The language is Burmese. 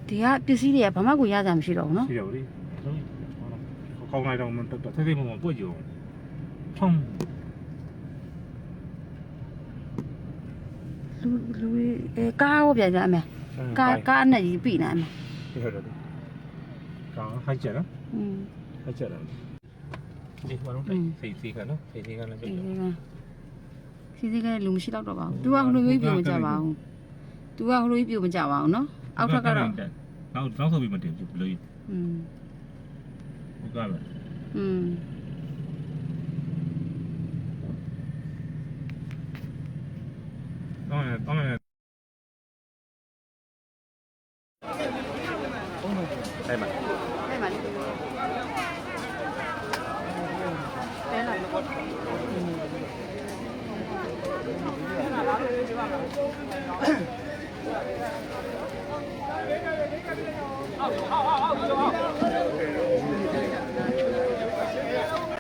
ဒီကပစ္စည်းတွေကဘာမှကိုရကြမရှိတော့ဘူးနော် ရှိတယ်လေကောင်းလိုက်တော့မတက်သေးမပွက်ကြုံထုံး လူကားရောပြန်ကြအမေကားနဲ့ကြီးပြီနေအမေ ဟုတ်တယ်ကောင်းဟိုက်ချက်နော် อืม ဟိုက်ချက်တယ်ဒီဘာလို့စိတ်ကနော်စိတ်ကလည်း စီကလူမရှိတော့ပါဘူး။ तू ကဟိုလိုမျိုးပြုံမကြပါဘူး။ तू ကဟိုလိုမျိုးပြုံမကြပါဘူးနော်။အောက်ထပ်ကတော့နောက်ဆိုပြီးမတင်ဘူးဘလို့ဟုတ်ကဲ့တော့တော့တော့အဲ့မှာအဲ့မှာလေတဲလာလို့好，